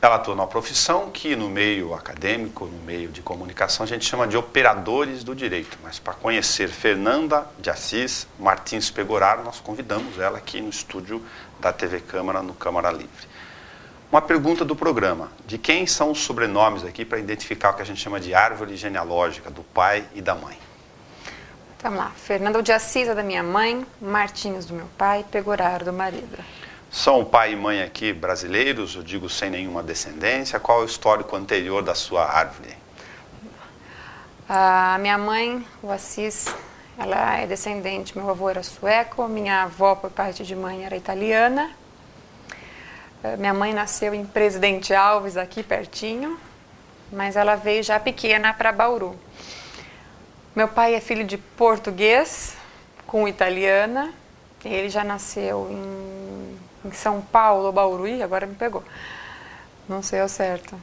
Ela atua numa profissão que no meio acadêmico, no meio de comunicação, a gente chama de operadores do direito. Mas para conhecer Fernanda de Assis Martins Pegoraro, nós convidamos ela aqui no estúdio da TV Câmara, no Câmara Livre. Uma pergunta do programa: de quem são os sobrenomes aqui para identificar o que a gente chama de árvore genealógica, do pai e da mãe? Vamos lá. Fernanda de Assis é da minha mãe, Martins do meu pai, Pegoraro do marido. São pai e mãe aqui brasileiros, eu digo sem nenhuma descendência. Qual é o histórico anterior da sua árvore? A minha mãe, o Assis, ela é descendente, meu avô era sueco, minha avó, por parte de mãe, era italiana. Minha mãe nasceu em Presidente Alves, aqui pertinho, mas ela veio já pequena para Bauru. Meu pai é filho de português com italiana, ele já nasceu em São Paulo, Bauru, agora me pegou. Não sei ao certo.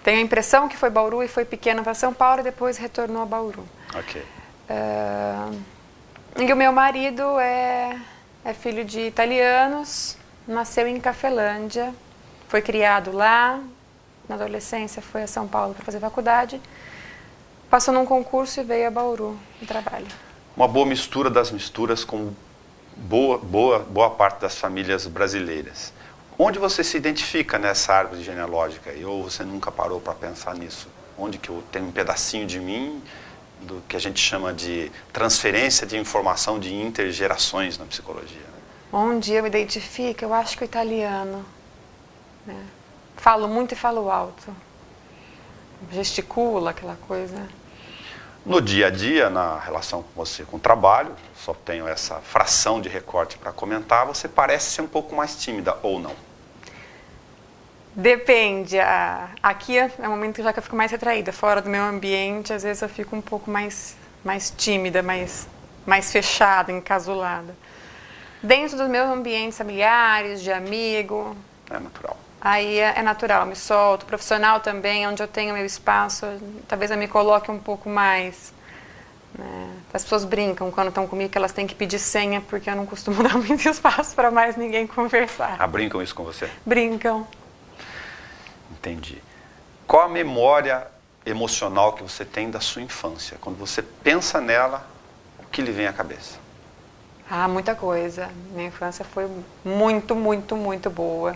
Tenho a impressão que foi Bauru e foi pequeno para São Paulo e depois retornou a Bauru. Ok. E o meu marido é filho de italianos, nasceu em Cafelândia, foi criado lá, na adolescência foi a São Paulo para fazer faculdade, passou num concurso e veio a Bauru no trabalho. Uma boa mistura das misturas com boa parte das famílias brasileiras. Onde você se identifica nessa árvore genealógica? Ou você nunca parou para pensar nisso? Onde que eu tenho um pedacinho de mim, do que a gente chama de transferência de informação de intergerações na psicologia? Né? Onde eu me identifico, eu acho que o italiano. Né? Falo muito e falo alto. Gesticula, aquela coisa. No dia a dia, na relação com você com o trabalho, só tenho essa fração de recorte para comentar, você parece ser um pouco mais tímida, ou não? Depende. Aqui é o momento já que eu fico mais retraída. Fora do meu ambiente, às vezes eu fico um pouco mais tímida, mais fechada, encasulada. Dentro dos meus ambientes familiares, de amigo... É natural. Aí é natural, me solto. Profissional também, onde eu tenho meu espaço, talvez eu me coloque um pouco mais. Né? As pessoas brincam quando estão comigo que elas têm que pedir senha, porque eu não costumo dar muito espaço para mais ninguém conversar. Ah, brincam isso com você? Brincam. Entendi. Qual a memória emocional que você tem da sua infância? Quando você pensa nela, o que lhe vem à cabeça? Ah, muita coisa. Minha infância foi muito, muito, muito boa.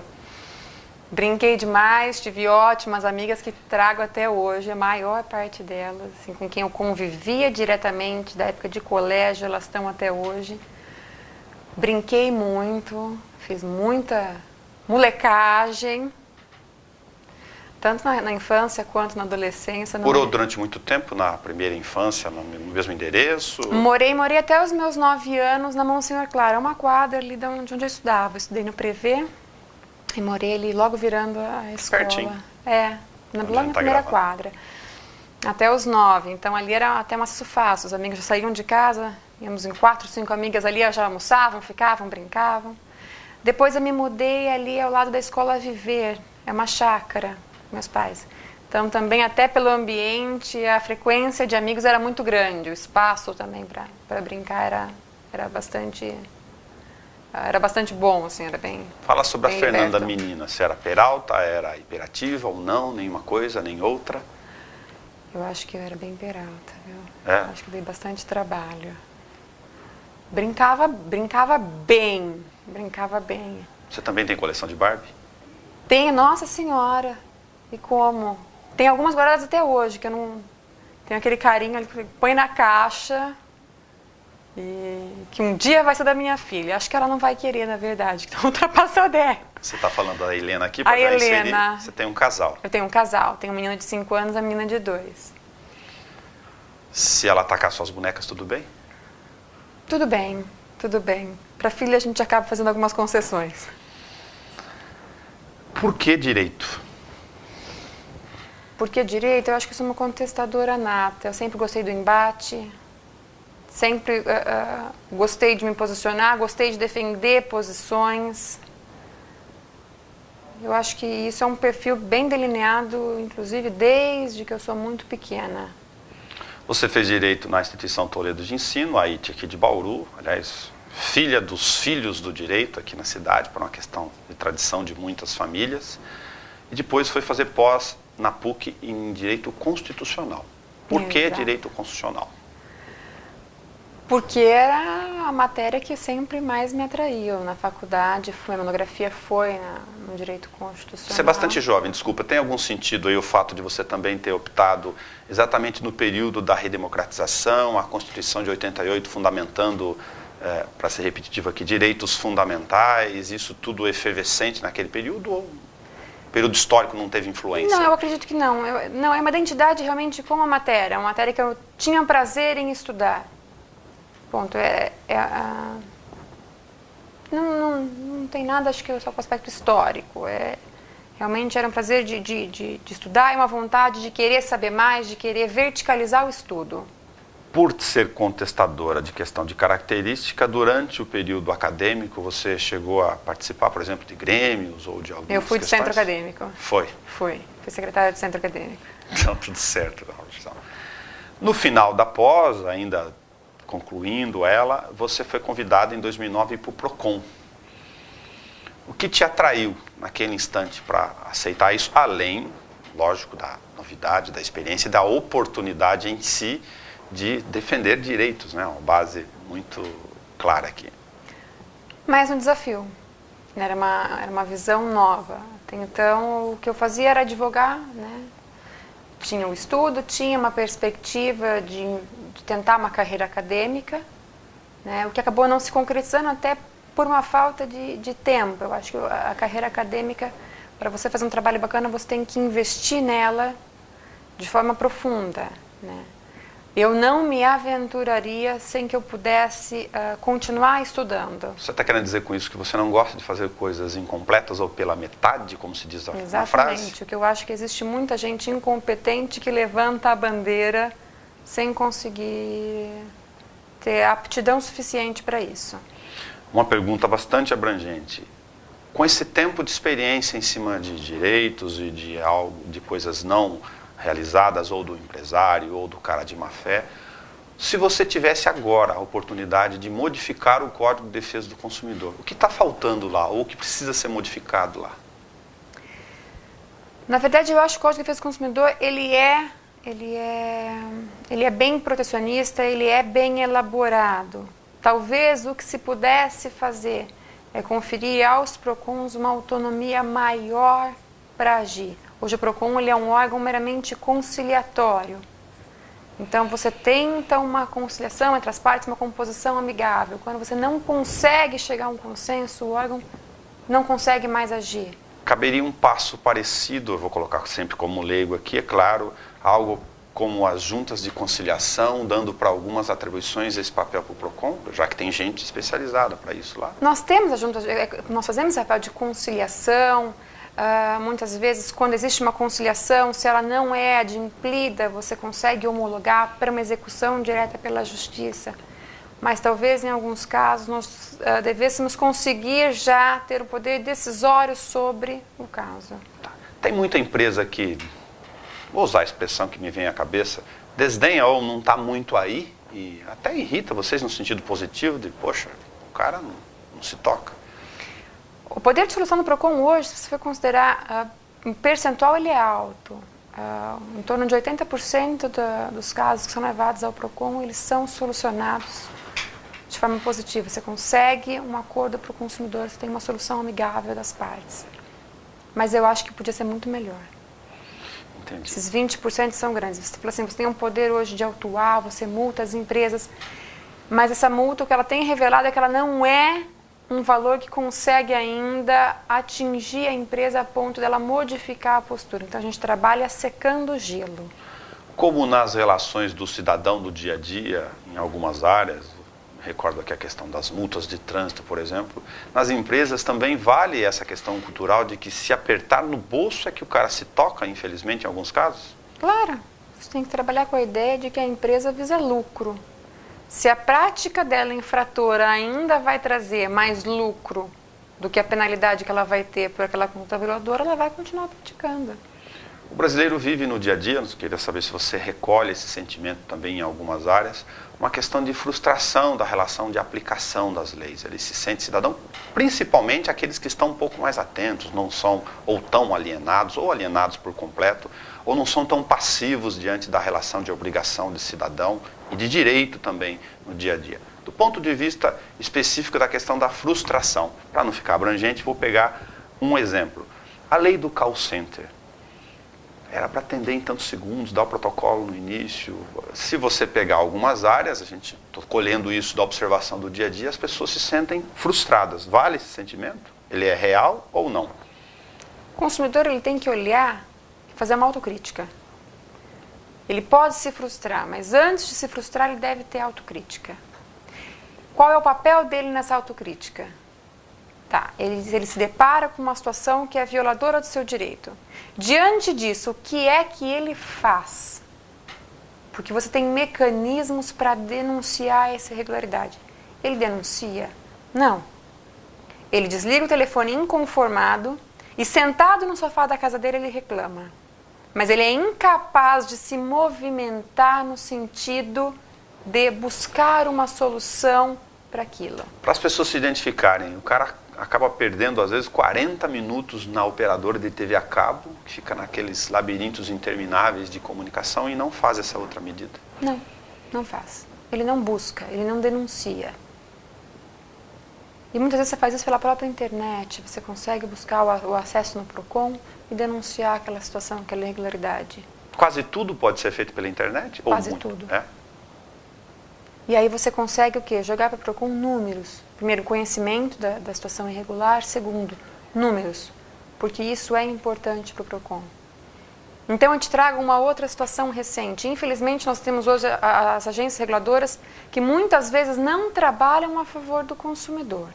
Brinquei demais, tive ótimas amigas que trago até hoje, a maior parte delas, assim, com quem eu convivia diretamente, da época de colégio, elas estão até hoje. Brinquei muito, fiz muita molecagem, tanto na infância quanto na adolescência. Morou durante muito tempo na primeira infância, no mesmo endereço? Morei até os meus 9 anos na Monsenhor Claro, é uma quadra ali de onde eu estudava. Eu estudei no Prevê. E morei ali logo virando a escola. Pertinho. Logo na primeira quadra. Até os 9. Então ali era até um acesso fácil. Os amigos já saíam de casa, íamos em 4, 5 amigas ali, já almoçavam, ficavam, brincavam. Depois eu me mudei ali ao lado da escola Viver. É uma chácara, meus pais. Então também até pelo ambiente, a frequência de amigos era muito grande. O espaço também para brincar era bastante... Era bastante bom, assim, era bem... Fala sobre bem a Fernanda liberto. menina. Se era peralta, era hiperativa ou não, nenhuma coisa, nem outra? Eu acho que eu era bem peralta, viu? É? Acho que dei bastante trabalho. Brincava bem. Você também tem coleção de Barbie? Tenho, nossa senhora. E como? Tem algumas guardadas até hoje, que eu não... Tenho aquele carinho, ali, põe na caixa... E que um dia vai ser da minha filha. Acho que ela não vai querer, na verdade, que ultrapassou a 10. Você está falando da Helena aqui, A para já Helena. inserir. Você tem um casal. Eu tenho um casal, tenho um menino de 5 anos e a menina de 2. Se ela atacar suas bonecas, tudo bem? Tudo bem, tudo bem. Para filha a gente acaba fazendo algumas concessões. Por que direito? Porque direito, eu acho que eu sou uma contestadora nata. Eu sempre gostei do embate. Sempre gostei de me posicionar, gostei de defender posições. Eu acho que isso é um perfil bem delineado, inclusive, desde que eu sou muito pequena. Você fez direito na Instituição Toledo de Ensino, a IT aqui de Bauru, aliás, filha dos filhos do direito aqui na cidade, por uma questão de tradição de muitas famílias. e depois foi fazer pós na PUC em Direito Constitucional. Por que Direito Constitucional? Porque era a matéria que sempre mais me atraiu na faculdade, a monografia foi no Direito Constitucional. Você é bastante jovem, desculpa, tem algum sentido aí o fato de você também ter optado exatamente no período da redemocratização, a Constituição de 88 fundamentando, para ser repetitivo aqui, direitos fundamentais, isso tudo efervescente naquele período ou o período histórico não teve influência? Não, eu acredito que não. Não, é uma identidade realmente com a matéria, uma matéria que eu tinha prazer em estudar. Ponto. Não tem nada, acho que só com o aspecto histórico. Realmente era um prazer de estudar e uma vontade de querer saber mais, de querer verticalizar o estudo. Por ser contestadora de questão de característica, durante o período acadêmico, você chegou a participar, por exemplo, de grêmios ou de algumas Eu fui questões? de centro acadêmico. Foi? Fui secretária de centro acadêmico. Então, tudo certo. No final da pós, ainda concluindo ela, você foi convidado em 2009 para o PROCON. O que te atraiu naquele instante para aceitar isso, além, lógico, da novidade, da experiência, da oportunidade em si de defender direitos, né? Uma base muito clara aqui. Mais um desafio. Era uma visão nova. Até então, o que eu fazia era advogar, né? Tinha o estudo, tinha uma perspectiva de tentar uma carreira acadêmica, né? O que acabou não se concretizando até por uma falta de tempo. Eu acho que a carreira acadêmica, para você fazer um trabalho bacana, você tem que investir nela de forma profunda, né? Eu não me aventuraria sem que eu pudesse continuar estudando. Você está querendo dizer com isso que você não gosta de fazer coisas incompletas ou pela metade, como se diz na frase? Exatamente. O que eu acho que existe muita gente incompetente que levanta a bandeira sem conseguir ter aptidão suficiente para isso. Uma pergunta bastante abrangente. Com esse tempo de experiência em cima de direitos e de coisas não realizadas, ou do empresário, ou do cara de má fé, se você tivesse agora a oportunidade de modificar o Código de Defesa do Consumidor, o que está faltando lá, ou o que precisa ser modificado lá? Na verdade, eu acho que o Código de Defesa do Consumidor, ele é bem protecionista, ele é bem elaborado. Talvez o que se pudesse fazer é conferir aos PROCONs uma autonomia maior para agir. Hoje o PROCON ele é um órgão meramente conciliatório. Então você tenta uma conciliação entre as partes, uma composição amigável. Quando você não consegue chegar a um consenso, o órgão não consegue mais agir. Caberia um passo parecido, eu vou colocar sempre como leigo aqui, é claro, algo como as juntas de conciliação, dando para algumas atribuições esse papel para o PROCON, já que tem gente especializada para isso lá. Nós temos as juntas, nós fazemos papel de conciliação. Muitas vezes, quando existe uma conciliação, se ela não é adimplida, você consegue homologar para uma execução direta pela justiça. Mas talvez, em alguns casos, nós devêssemos conseguir já ter o poder decisório sobre o caso. Tem muita empresa que, vou usar a expressão que me vem à cabeça, desdenha ou não está muito aí, e até irrita vocês no sentido positivo de, poxa, o cara não se toca. O poder de solução do PROCON hoje, se você for considerar, um percentual ele é alto. Em torno de 80% dos casos que são levados ao PROCON, eles são solucionados de forma positiva. Você consegue um acordo para o consumidor, você tem uma solução amigável das partes. Mas eu acho que podia ser muito melhor. Entendi. Esses 20% são grandes. Você fala assim, você tem um poder hoje de autuar, você multa as empresas, mas essa multa, o que ela tem revelado é que ela não é um valor que consegue ainda atingir a empresa a ponto dela modificar a postura. Então a gente trabalha secando o gelo. Como nas relações do cidadão do dia a dia, em algumas áreas, recordo aqui a questão das multas de trânsito, por exemplo, nas empresas também vale essa questão cultural de que se apertar no bolso é que o cara se toca, infelizmente, em alguns casos? Claro, você tem que trabalhar com a ideia de que a empresa visa lucro. Se a prática dela infratora ainda vai trazer mais lucro do que a penalidade que ela vai ter por aquela conduta violadora, ela vai continuar praticando. O brasileiro vive no dia a dia, eu queria saber se você recolhe esse sentimento também em algumas áreas, uma questão de frustração da relação de aplicação das leis. Ele se sente cidadão, principalmente aqueles que estão um pouco mais atentos, não são ou tão alienados, ou alienados por completo, ou não são tão passivos diante da relação de obrigação de cidadão e de direito também no dia a dia. Do ponto de vista específico da questão da frustração, para não ficar abrangente, vou pegar um exemplo. A lei do call center. Era para atender em tantos segundos, dar o protocolo no início. Se você pegar algumas áreas, estou colhendo isso da observação do dia a dia, as pessoas se sentem frustradas. Vale esse sentimento? Ele é real ou não? O consumidor ele tem que olhar e fazer uma autocrítica. Ele pode se frustrar, mas antes de se frustrar, ele deve ter autocrítica. Qual é o papel dele nessa autocrítica? Tá, ele se depara com uma situação que é violadora do seu direito. Diante disso, o que é que ele faz? Porque você tem mecanismos para denunciar essa irregularidade. Ele denuncia? Não. Ele desliga o telefone inconformado e sentado no sofá da casa dele ele reclama. Mas ele é incapaz de se movimentar no sentido de buscar uma solução para aquilo. Para as pessoas se identificarem, o cara acaba perdendo, às vezes, 40 minutos na operadora de TV a cabo, que fica naqueles labirintos intermináveis de comunicação e não faz essa outra medida. Não, não faz. Ele não busca, ele não denuncia. E muitas vezes você faz isso pela própria internet, você consegue buscar o acesso no PROCON e denunciar aquela situação, aquela irregularidade. Quase tudo pode ser feito pela internet? Quase ou muito? Tudo. É? E aí você consegue o quê? Jogar para o PROCON números. Primeiro, conhecimento da situação irregular. Segundo, números. Porque isso é importante para o PROCON. Então, eu te trago uma outra situação recente. Infelizmente, nós temos hoje as agências reguladoras que muitas vezes não trabalham a favor do consumidor.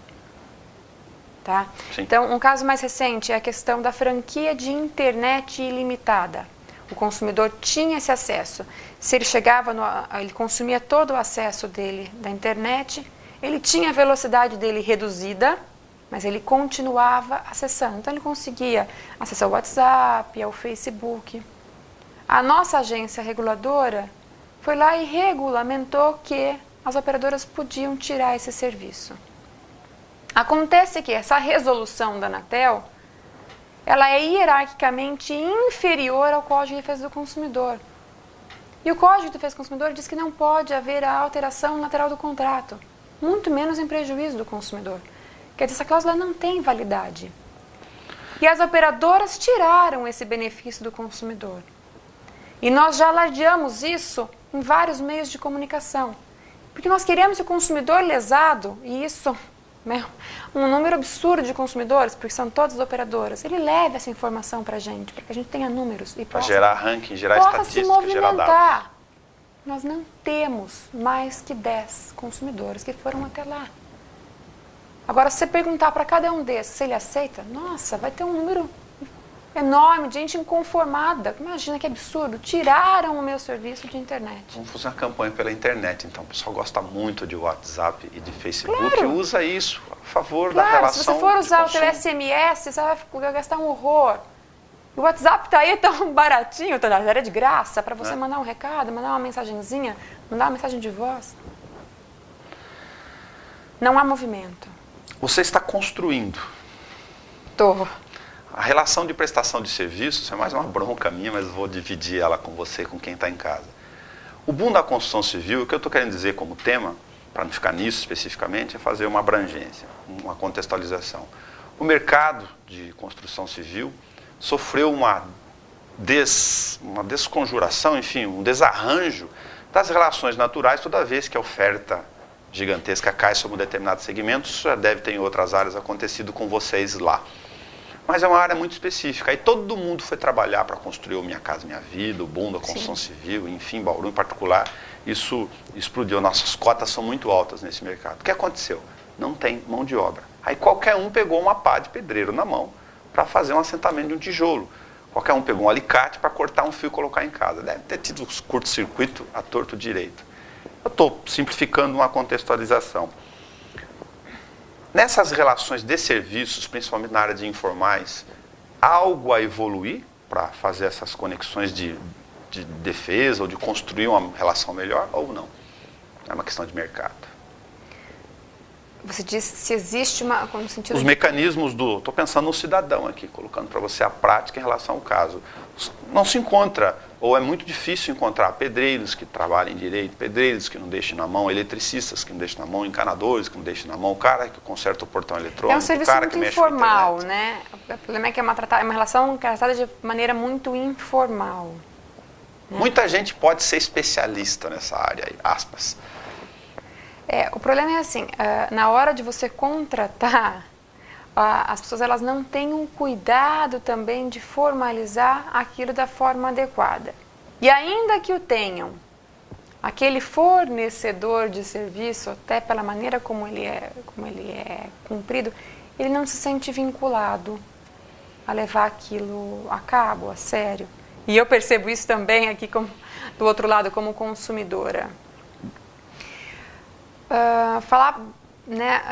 Tá? Então, um caso mais recente é a questão da franquia de internet ilimitada. O consumidor tinha esse acesso. Se ele chegava, ele consumia todo o acesso dele da internet, ele tinha a velocidade dele reduzida, mas ele continuava acessando. Então, ele conseguia acessar o WhatsApp, ao Facebook. A nossa agência reguladora foi lá e regulamentou que as operadoras podiam tirar esse serviço. Acontece que essa resolução da Anatel, ela é hierarquicamente inferior ao Código de Defesa do Consumidor. E o Código de Defesa do Consumidor diz que não pode haver a alteração lateral do contrato, muito menos em prejuízo do consumidor. Quer dizer, essa cláusula não tem validade. E as operadoras tiraram esse benefício do consumidor. E nós já alardeamos isso em vários meios de comunicação. Porque nós queremos que o consumidor lesado, e isso é um número absurdo de consumidores, porque são todas operadoras, ele leve essa informação para a gente, para que a gente tenha números e para gerar ranking, gerar estatística, gerar dados. Nós não temos mais que 10 consumidores que foram até lá. Agora, se você perguntar para cada um desses se ele aceita, nossa, vai ter um número enorme de gente inconformada. Imagina que absurdo, tiraram o meu serviço de internet. Vamos fazer uma campanha pela internet, então. O pessoal gosta muito de WhatsApp e de Facebook, claro. E usa isso a favor claro, da relação. Se você for usar o teu SMS, você vai gastar um horror. O WhatsApp está aí tão baratinho, era de graça, para você mandar um recado, mandar uma mensagenzinha, mandar uma mensagem de voz. Não há movimento. Você está construindo. Estou. A relação de prestação de serviços é mais uma bronca minha, mas vou dividir ela com você, com quem está em casa. O boom da construção civil, o que eu estou querendo dizer como tema, para não ficar nisso especificamente, é fazer uma abrangência, uma contextualização. O mercado de construção civil sofreu uma desconjuração, enfim, um desarranjo das relações naturais toda vez que a oferta gigantesca cai sobre um determinado segmento. Isso já deve ter em outras áreas acontecido com vocês lá. Mas é uma área muito específica. Aí todo mundo foi trabalhar para construir o Minha Casa Minha Vida, o boom da construção civil, enfim, Bauru em particular. Isso explodiu. Nossas cotas são muito altas nesse mercado. O que aconteceu? Não tem mão de obra. Aí qualquer um pegou uma pá de pedreiro na mão para fazer um assentamento de um tijolo. Qualquer um pegou um alicate para cortar um fio e colocar em casa. Deve ter tido curto-circuito à torto direito. Eu estou simplificando uma contextualização. Nessas relações de serviços, principalmente na área de informais, há algo a evoluir para fazer essas conexões de defesa ou de construir uma relação melhor ou não? É uma questão de mercado. Você disse se existe uma... No sentido Os mecanismos do... Estou pensando no cidadão aqui, colocando para você a prática em relação ao caso. Não se encontra, ou é muito difícil encontrar pedreiros que trabalhem direito, pedreiros que não deixem na mão, eletricistas que não deixem na mão, encanadores que não deixem na mão, o cara que conserta o portão eletrônico, é um serviço o cara muito que mexe informal, com a internet. né? O problema é que é uma relação tratada de maneira muito informal. Né? Muita gente pode ser especialista nessa área aí, aspas. O problema é assim, na hora de você contratar, as pessoas elas não têm um cuidado também de formalizar aquilo da forma adequada. E ainda que o tenham, aquele fornecedor de serviço, até pela maneira como ele é cumprido, ele não se sente vinculado a levar aquilo a cabo, a sério. E eu percebo isso também aqui do outro lado, como consumidora. Falar, né,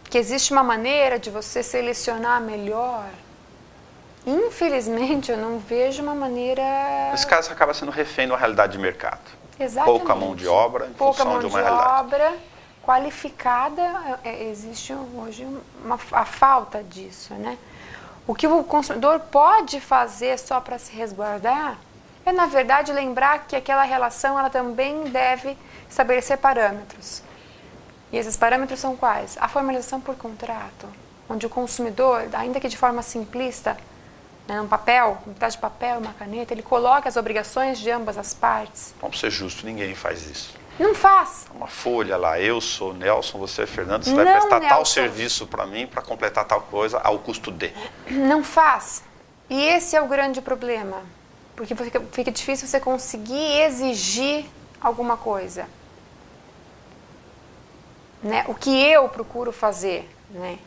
que existe uma maneira de você selecionar melhor, infelizmente eu não vejo uma maneira... Nesse caso acaba sendo refém de uma realidade de mercado. Exatamente. Pouca mão de obra em função de uma realidade. Pouca mão de obra qualificada, existe hoje a falta disso, né? O que o consumidor pode fazer só para se resguardar é, na verdade, lembrar que aquela relação ela também deve estabelecer parâmetros. E esses parâmetros são quais? A formalização por contrato, onde o consumidor, ainda que de forma simplista, né, um papel, um pedaço de papel, uma caneta, ele coloca as obrigações de ambas as partes. Vamos ser justos, ninguém faz isso. Não faz. Uma folha lá, eu sou Nelson, você é Fernando, você vai Não, prestar Nelson. tal serviço para mim, para completar tal coisa, ao custo de. Não faz. E esse é o grande problema. Porque fica difícil você conseguir exigir alguma coisa. Né? O que eu procuro fazer, né?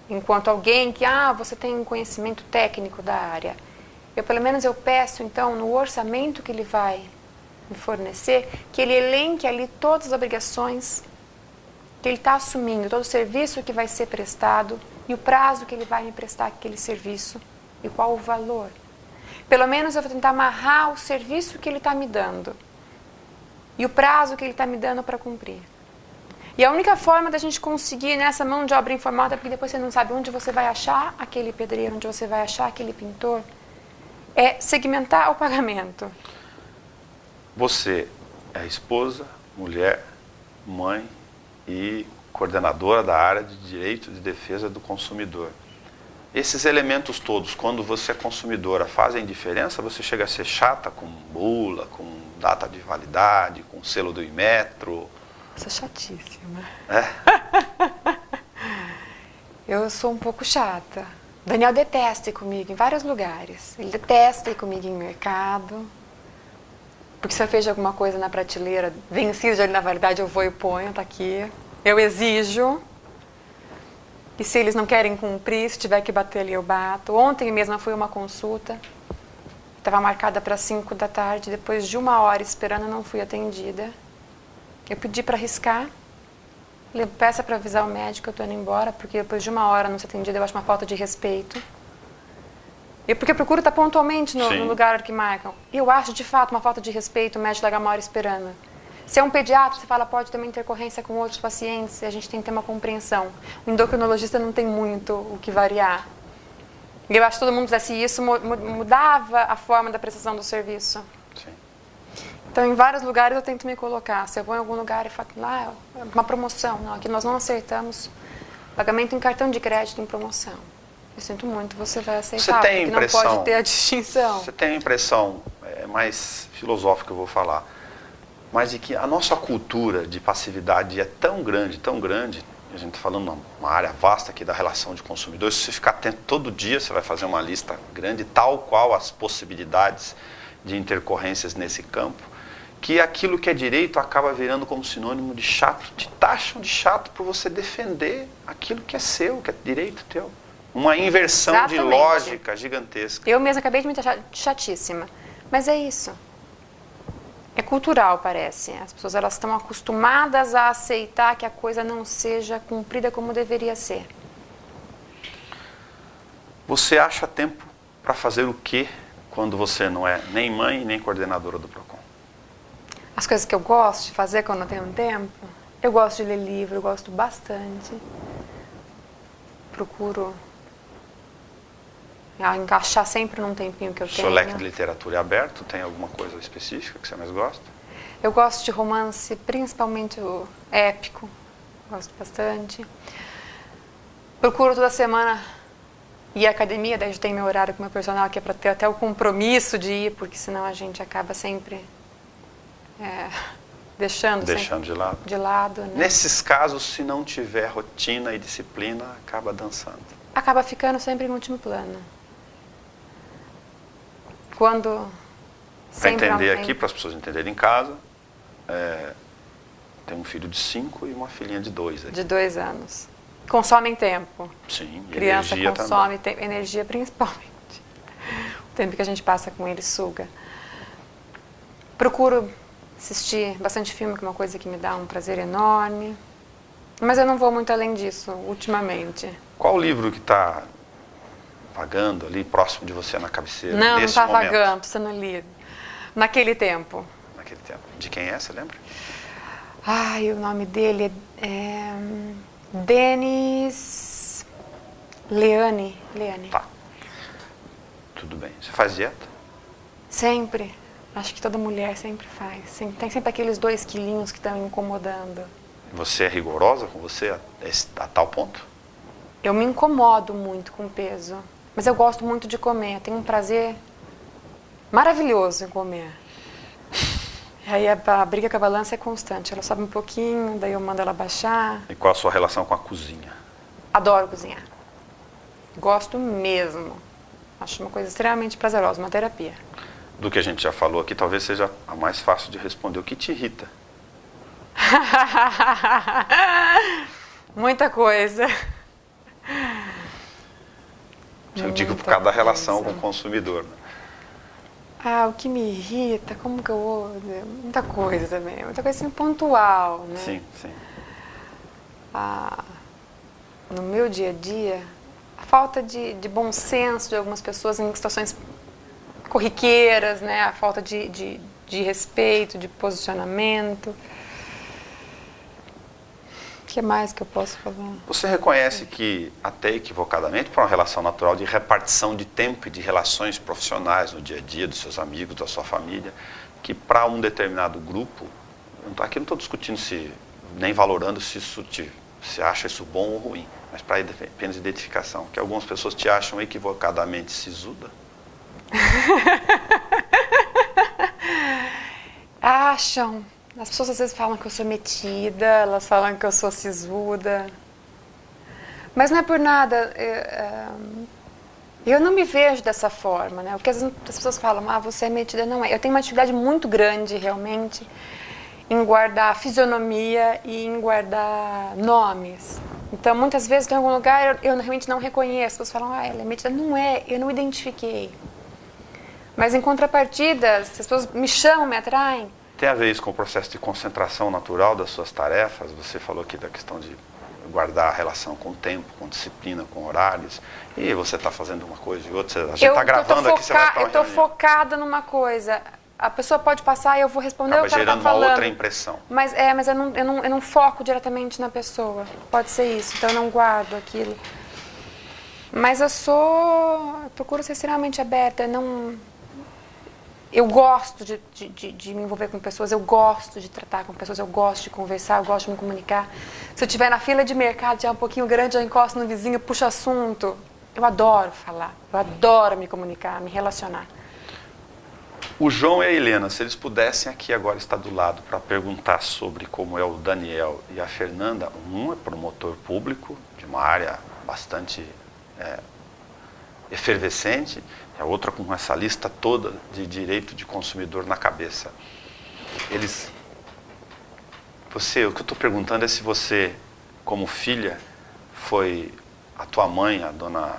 Enquanto alguém que, você tem um conhecimento técnico da área, pelo menos eu peço, então, no orçamento que ele vai me fornecer, que ele elenque ali todas as obrigações que ele está assumindo, todo o serviço que vai ser prestado e o prazo que ele vai me prestar aquele serviço e qual o valor. Pelo menos eu vou tentar amarrar o serviço que ele está me dando e o prazo que ele está me dando para cumprir. E a única forma da gente conseguir nessa mão de obra informal, até porque depois você não sabe onde você vai achar aquele pedreiro, onde você vai achar aquele pintor, é segmentar o pagamento. Você é esposa, mulher, mãe e coordenadora da área de direito de defesa do consumidor. Esses elementos todos, quando você é consumidora, fazem diferença? Você chega a ser chata com bula, com data de validade, com selo do Inmetro? Sou chatíssima. É? Eu sou um pouco chata. Daniel detesta ir comigo em vários lugares. Ele detesta ir comigo em mercado. Porque se eu vejo alguma coisa na prateleira vencida, na verdade eu vou e ponho, tá aqui. Eu exijo. E se eles não querem cumprir, se tiver que bater ali, eu bato. Ontem mesmo eu fui a uma consulta. Estava marcada para 5 da tarde. Depois de 1 hora esperando, eu não fui atendida. Eu pedi para riscar. Peça para avisar o médico que eu estou indo embora, porque depois de 1 hora não ser atendida, eu acho uma falta de respeito. Porque eu procuro estar pontualmente no lugar que marcam. E eu acho, de fato, uma falta de respeito o médico largar 1 hora esperando. Se é um pediatra, você fala, pode ter uma intercorrência com outros pacientes, e a gente tem que ter uma compreensão. O endocrinologista não tem muito o que variar. E eu acho que todo mundo fizesse isso, mudava a forma da prestação do serviço. Sim. Então, em vários lugares eu tento me colocar. Se eu vou em algum lugar e falo, é uma promoção. Não, aqui nós não acertamos pagamento em cartão de crédito em promoção. Eu sinto muito, você vai aceitar, você tem porque não pode ter a distinção. Você tem a impressão, é mais filosófica que eu vou falar, mas de que a nossa cultura de passividade é tão grande, a gente está falando numa área vasta aqui da relação de consumidores, se você ficar atento todo dia, você vai fazer uma lista grande, tal qual as possibilidades de intercorrências nesse campo, que aquilo que é direito acaba virando como sinônimo de chato, te taxam de chato por você defender aquilo que é seu, que é direito teu. Uma inversão Exatamente. De lógica gigantesca. Eu mesma acabei de me achar chatíssima, mas é isso. É cultural, parece. As pessoas elas estão acostumadas a aceitar que a coisa não seja cumprida como deveria ser. Você acha tempo para fazer o quê quando você não é nem mãe, nem coordenadora do PROCON? As coisas que eu gosto de fazer quando eu tenho tempo, eu gosto de ler livro, eu gosto bastante. Procuro encaixar sempre num tempinho que eu tenho. Seu leque de literatura é aberto? Tem alguma coisa específica que você mais gosta? Eu gosto de romance, principalmente o épico. Gosto bastante. Procuro toda semana ir à academia, daí já tem meu horário com o meu personal, que é para ter até o compromisso de ir, porque senão a gente acaba sempre deixando de lado. Né? Nesses casos, se não tiver rotina e disciplina, acaba dançando. Acaba ficando sempre em último plano. Quando... Para entender aqui, para as pessoas entenderem em casa, tem um filho de 5 e uma filhinha de 2. De 2 anos. Consomem tempo. Sim, criança energia consome também. Energia principalmente. O tempo que a gente passa com ele suga. Procuro assistir bastante filme, que é uma coisa que me dá um prazer enorme. Mas eu não vou muito além disso, ultimamente. Qual o livro que está vagando ali, próximo de você na cabeceira? Não está momento? vagando, você não lido. Naquele tempo. Naquele tempo. De quem é, você lembra? Ai, o nome dele é Denis Leane. Tá. Tudo bem. Você faz dieta? Sempre. Acho que toda mulher sempre faz. Tem sempre aqueles 2 quilinhos que estão incomodando. Você é rigorosa com você a tal ponto? Eu me incomodo muito com o peso. Mas eu gosto muito de comer. Tenho um prazer maravilhoso em comer. E aí a briga com a balança é constante. Ela sobe um pouquinho, daí eu mando ela baixar. E qual a sua relação com a cozinha? Adoro cozinhar. Gosto mesmo. Acho uma coisa extremamente prazerosa, uma terapia. Do que a gente já falou aqui, talvez seja a mais fácil de responder. O que te irrita? Muita coisa. Eu digo por causa da relação com o consumidor. Né? O que me irrita, como que eu vou dizer? Muita coisa também, muita coisa assim, pontual, né? Sim, sim. No meu dia a dia, a falta de bom senso de algumas pessoas em situações corriqueiras, né? A falta de respeito, de posicionamento. O que mais que eu posso falar? Você reconhece que, até equivocadamente, por uma relação natural de repartição de tempo e de relações profissionais no dia a dia, dos seus amigos, da sua família, que para um determinado grupo, aqui não estou discutindo nem valorando se acha isso bom ou ruim, mas para apenas identificação, que algumas pessoas te acham equivocadamente sisuda? Acham. As pessoas às vezes falam que eu sou metida, elas falam que eu sou sisuda. Mas não é por nada. Eu não me vejo dessa forma, né? Porque as pessoas falam, você é metida. Não é. Eu tenho uma dificuldade muito grande, realmente, em guardar fisionomia e em guardar nomes. Então, muitas vezes, em algum lugar, eu realmente não reconheço. As pessoas falam, ela é metida. Não é, eu não identifiquei. Mas, em contrapartida, se as pessoas me chamam, me atraem, tem a ver isso com o processo de concentração natural das suas tarefas? Você falou aqui da questão de guardar a relação com o tempo, com disciplina, com horários. E você está fazendo uma coisa e outra. A gente está gravando aqui, você vai para uma reunião. Eu estou focada numa coisa. A pessoa pode passar e eu vou responder o que ela está falando. Acaba gerando uma outra impressão. Mas eu não foco diretamente na pessoa. Pode ser isso. Então eu não guardo aquilo. Mas eu procuro ser extremamente aberta. Eu gosto de me envolver com pessoas, eu gosto de tratar com pessoas, eu gosto de conversar, eu gosto de me comunicar. Se eu estiver na fila de mercado, já é um pouquinho grande, eu encosto no vizinho, puxo assunto. Eu adoro falar, eu adoro me comunicar, me relacionar. O João e a Helena, se eles pudessem aqui agora estar do lado para perguntar sobre como é o Daniel e a Fernanda, um é promotor público de uma área bastante efervescente, a outra com essa lista toda de direito de consumidor na cabeça. O que eu estou perguntando é se você, como filha, a tua mãe, a dona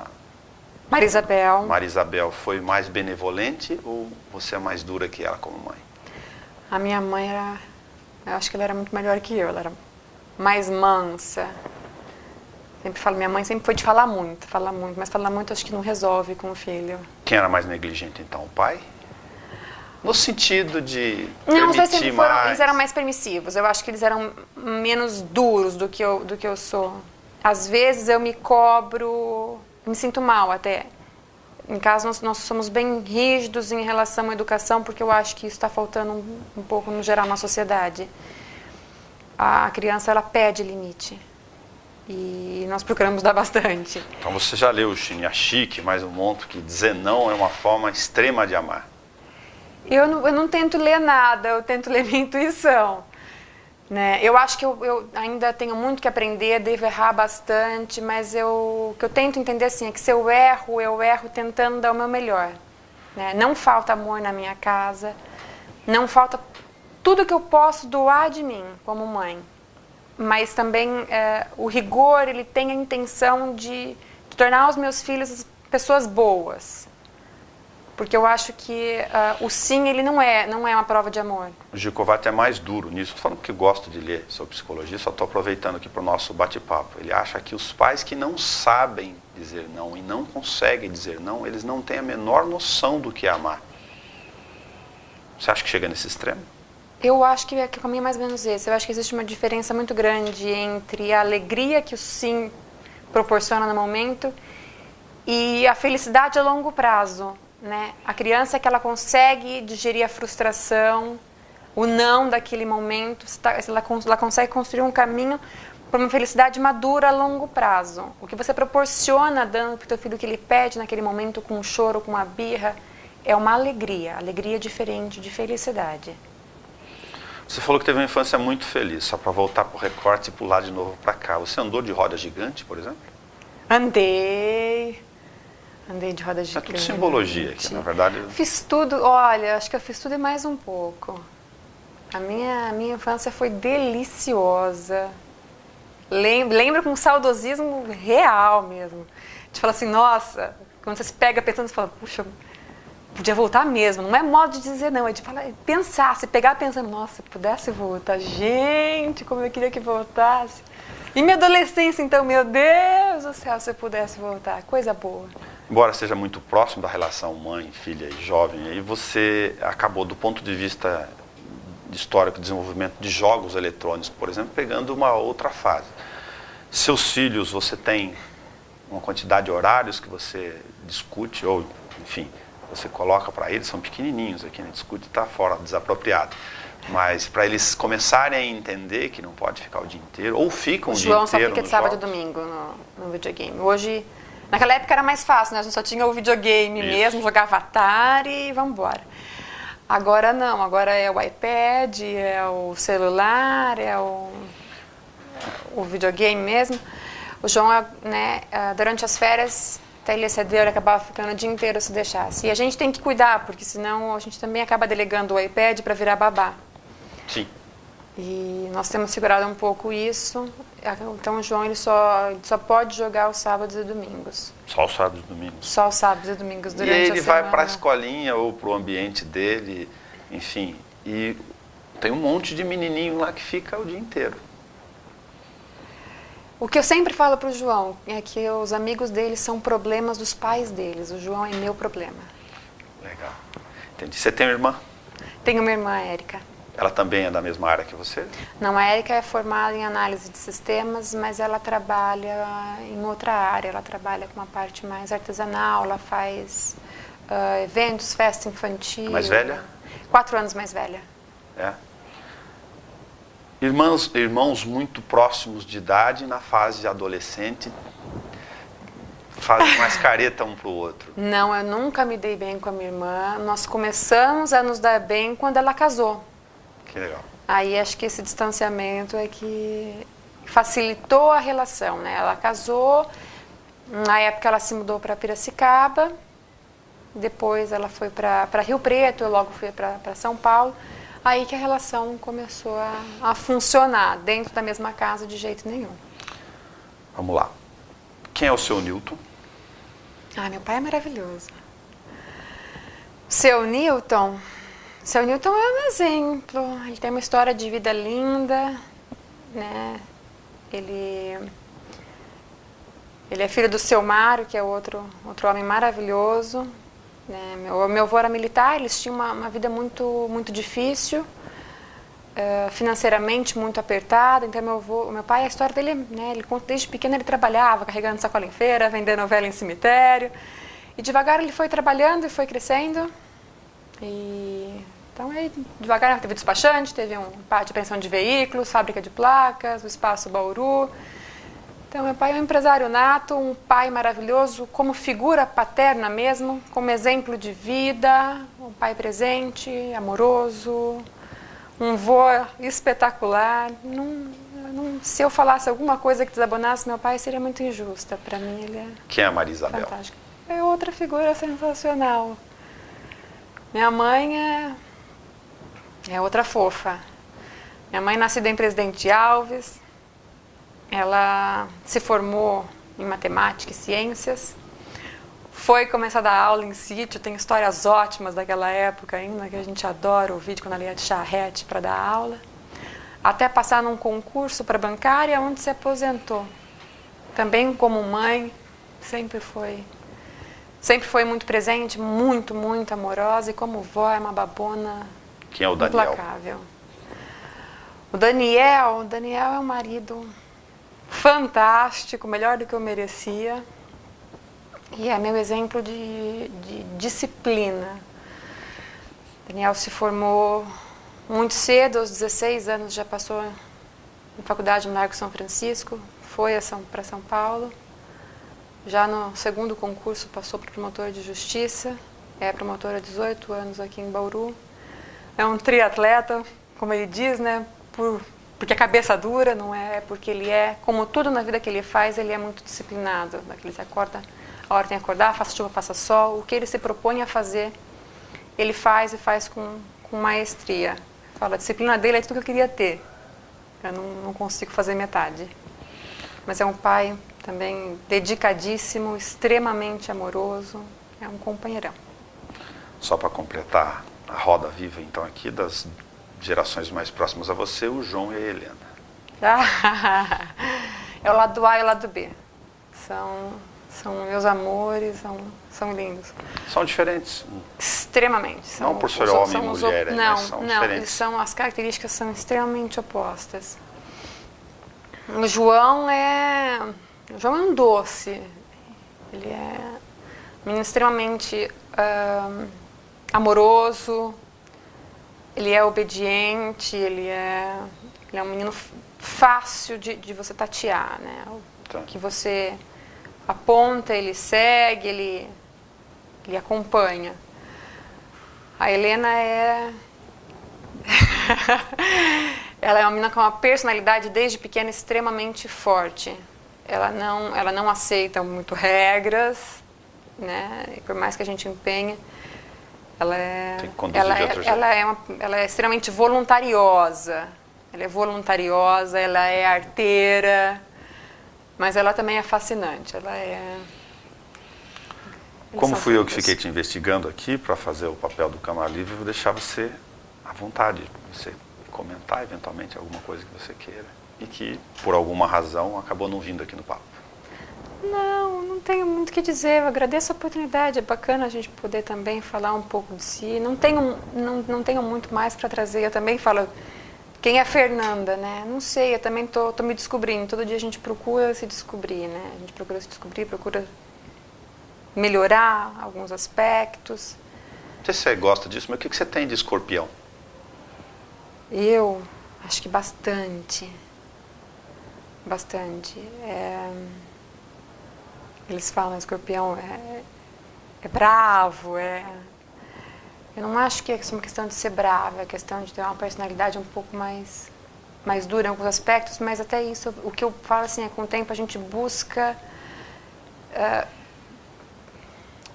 Marisabel, foi mais benevolente ou você é mais dura que ela como mãe? A minha mãe eu acho que ela era muito melhor que eu, ela era mais mansa. Sempre falo, minha mãe sempre foi de falar muito, mas falar muito acho que não resolve com o filho. Quem era mais negligente, então? O pai? No sentido de Não, os dois sempre permitir foram, mais... eles eram mais permissivos. Eu acho que eles eram menos duros do que eu sou. Às vezes eu me cobro, me sinto mal até. Em casa nós somos bem rígidos em relação à educação, porque eu acho que isso está faltando um pouco no geral na sociedade. A criança, ela pede limite. E nós procuramos dar bastante. Então você já leu o Shinyashiki, mais um monte, que dizer não é uma forma extrema de amar. Eu não tento ler nada, eu tento ler minha intuição. Né? Eu acho que eu ainda tenho muito que aprender, devo errar bastante, mas o que eu tento entender assim, é que se eu erro tentando dar o meu melhor. Né? Não falta amor na minha casa, não falta tudo que eu posso doar de mim como mãe. Mas também o rigor, ele tem a intenção de tornar os meus filhos pessoas boas. Porque eu acho que o sim, ele não é uma prova de amor. O Gicovati é mais duro nisso. Estou falando que gosto de ler sobre psicologia, só estou aproveitando aqui para o nosso bate-papo. Ele acha que os pais que não sabem dizer não e não conseguem dizer não, eles não têm a menor noção do que é amar. Você acha que chega nesse extremo? Eu acho que o caminho é mais ou menos esse. Eu acho que existe uma diferença muito grande entre a alegria que o sim proporciona no momento e a felicidade a longo prazo. Né? A criança que ela consegue digerir a frustração, o não daquele momento, ela consegue construir um caminho para uma felicidade madura a longo prazo. O que você proporciona dando para o teu filho o que ele pede naquele momento, com um choro, com uma birra, é uma alegria. Alegria diferente de felicidade. Você falou que teve uma infância muito feliz, só para voltar para o recorte e pular de novo para cá. Você andou de roda gigante, por exemplo? Andei de roda gigante. É tudo simbologia aqui, na verdade. Fiz tudo, olha, acho que eu fiz tudo e mais um pouco. A minha infância foi deliciosa. Lembro com um saudosismo real mesmo. De falar assim, nossa, quando você se pega pensando, você fala, puxa, podia voltar mesmo. Não é modo de dizer não, é de falar, pensar, se pegar pensando, nossa, se pudesse voltar, gente, como eu queria que voltasse. E minha adolescência, então, meu Deus do céu, se eu pudesse voltar, coisa boa. Embora seja muito próximo da relação mãe, filha e jovem, aí você acabou, do ponto de vista histórico, desenvolvimento de jogos eletrônicos, por exemplo, pegando uma outra fase. Seus filhos, você tem uma quantidade de horários que você discute, ou, enfim, você coloca para eles, são pequenininhos aqui, né? Discute está fora, desapropriado. Mas para eles começarem a entender que não pode ficar o dia inteiro, ou ficam o dia inteiro. João só fica de sábado e domingo no videogame. Hoje, naquela época era mais fácil, né? A gente só tinha o videogame mesmo, jogava Atari e vamos embora. Agora não, agora é o iPad, é o celular, é o videogame mesmo. O João, né, durante as férias, até ele excedeu, ele acabava ficando o dia inteiro se deixasse. E a gente tem que cuidar, porque senão a gente também acaba delegando o iPad para virar babá. Sim. E nós temos segurado um pouco isso. Então o João ele só pode jogar os sábados e domingos. Só os sábados e domingos? Só os sábados e domingos durante a semana. E ele vai para a escolinha ou para o ambiente dele, enfim. E tem um monte de menininho lá que fica o dia inteiro. O que eu sempre falo para o João é que os amigos dele são problemas dos pais deles. O João é meu problema. Legal. Entendi. Você tem uma irmã? Tenho uma irmã, Érica. Ela também é da mesma área que você? Não, a Érica é formada em análise de sistemas, mas ela trabalha em outra área. Ela trabalha com uma parte mais artesanal, ela faz eventos, festa infantil. Mais velha? 4 anos mais velha. É. Irmãos muito próximos de idade, na fase adolescente, fazem mais careta um para o outro. Não, eu nunca me dei bem com a minha irmã. Nós começamos a nos dar bem quando ela casou. Que legal. Aí acho que esse distanciamento é que facilitou a relação, né? Ela casou, na época ela se mudou para Piracicaba, depois ela foi para Rio Preto, eu logo fui para São Paulo. Aí que a relação começou a funcionar dentro da mesma casa de jeito nenhum. Vamos lá. Quem é o seu Newton? Ah, meu pai é maravilhoso. Seu Newton é um exemplo. Ele tem uma história de vida linda, né? Ele é filho do seu Mário, que é outro homem maravilhoso. né? Meu avô era militar, eles tinham uma vida muito difícil, financeiramente muito apertada. Então meu pai, a história dele, né, ele conta desde pequeno ele trabalhava carregando sacola em feira, vendendo novela em cemitério, e devagar ele foi trabalhando e foi crescendo. E então aí devagar teve despachante, teve um pátio de pensão de veículos, fábrica de placas, o Espaço Bauru. Então meu pai é um empresário nato, um pai maravilhoso, como figura paterna mesmo, como exemplo de vida, um pai presente, amoroso, um vô espetacular. Se eu falasse alguma coisa que desabonasse meu pai, seria muito injusta. Para mim, ele é Quem é a Maria Isabel? fantástico. É outra figura sensacional. Minha mãe é outra fofa. Minha mãe, nascida em Presidente Alves, ela se formou em matemática e ciências. Foi começar a dar aula em sítio, tem histórias ótimas daquela época ainda, que a gente adora ouvir quando ela ia de charrete para dar aula. Até passar num concurso para bancária, onde se aposentou. Também como mãe, sempre foi muito presente, muito amorosa, e como vó é uma babona. Quem é o Daniel? Implacável. O Daniel é um marido fantástico, melhor do que eu merecia. E é meu exemplo de disciplina. Daniel se formou muito cedo, aos 16 anos já passou na faculdade no Largo São Francisco, foi para São Paulo. Já no segundo concurso passou para promotor de justiça, é promotor há 18 anos aqui em Bauru. É um triatleta, como ele diz, né? Porque a cabeça dura, não é porque ele é, como tudo na vida que ele faz, ele é muito disciplinado. Ele se acorda, a hora tem que acordar, faça chuva, faça sol, o que ele se propõe a fazer, ele faz e faz com maestria. Fala, a disciplina dele é tudo que eu queria ter. Eu não consigo fazer metade. Mas é um pai também dedicadíssimo, extremamente amoroso, é um companheirão. Só para completar a roda viva, então, aqui, das gerações mais próximas a você, o João e a Helena. É o lado A e o lado B. São meus amores, são lindos. São diferentes? Extremamente. Não por ser homem e mulher, mas são diferentes. As características são extremamente opostas. O João é um doce. Ele é um menino extremamente amoroso, ele é obediente, ele é um menino fácil de você tatear, né? Tá. Que você aponta, ele segue, ele acompanha. A Helena ela é uma menina com uma personalidade desde pequena extremamente forte. Ela não aceita muito regras, né? E por mais que a gente empenhe, ela é extremamente voluntariosa. Ela é voluntariosa, ela é arteira, mas ela também é fascinante. Como fui eu que fiquei te investigando aqui para fazer o papel do Câmara Livre, eu vou deixar você à vontade, você comentar eventualmente alguma coisa que você queira e que, por alguma razão, acabou não vindo aqui no papo. Não tenho muito o que dizer. Eu agradeço a oportunidade. É bacana a gente poder também falar um pouco de si. Não tenho muito mais para trazer. Eu também falo, quem é Fernanda, né? Não sei, eu também tô me descobrindo. Todo dia a gente procura se descobrir, né? A gente procura se descobrir, procura melhorar alguns aspectos. Não sei se você gosta disso, mas o que você tem de escorpião? Eu acho que bastante. Bastante. Eles falam, escorpião é bravo, Eu não acho que é uma questão de ser bravo, é questão de ter uma personalidade um pouco mais dura em alguns aspectos, mas até isso, o que eu falo assim, com o tempo a gente busca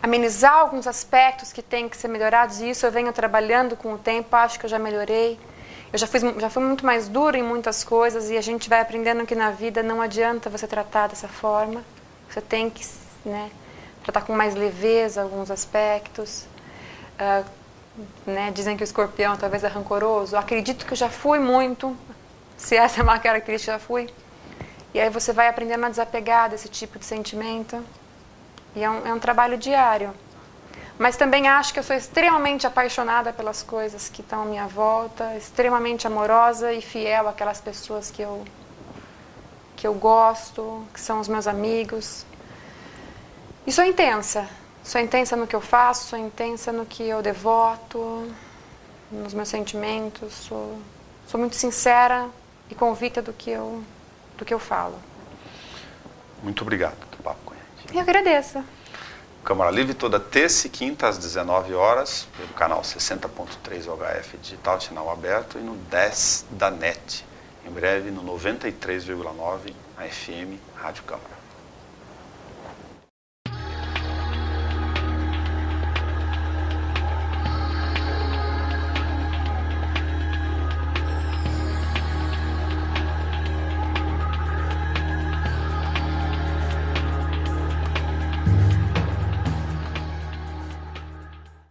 amenizar alguns aspectos que têm que ser melhorados, e isso eu venho trabalhando com o tempo, acho que eu já melhorei. Eu já fui muito mais dura em muitas coisas, e a gente vai aprendendo que na vida não adianta você tratar dessa forma. Você tem que, né, tratar com mais leveza alguns aspectos. Né, dizem que o escorpião talvez é rancoroso. Eu acredito que eu já fui muito, se essa é uma característica, já fui. E aí você vai aprendendo a desapegar desse tipo de sentimento. E é um trabalho diário. Mas também acho que eu sou extremamente apaixonada pelas coisas que estão à minha volta, extremamente amorosa e fiel àquelas pessoas que eu gosto, que são os meus amigos. E sou intensa no que eu faço, sou intensa no que eu devoto, nos meus sentimentos, sou muito sincera e convicta do que eu falo. Muito obrigado pelo papo com a gente. Eu agradeço. Câmara Livre toda terça e quinta às 19 horas, pelo canal 60.3 UHF Digital, sinal aberto, e no 10 da NET. Em breve no 93,9 a FM Rádio Câmara.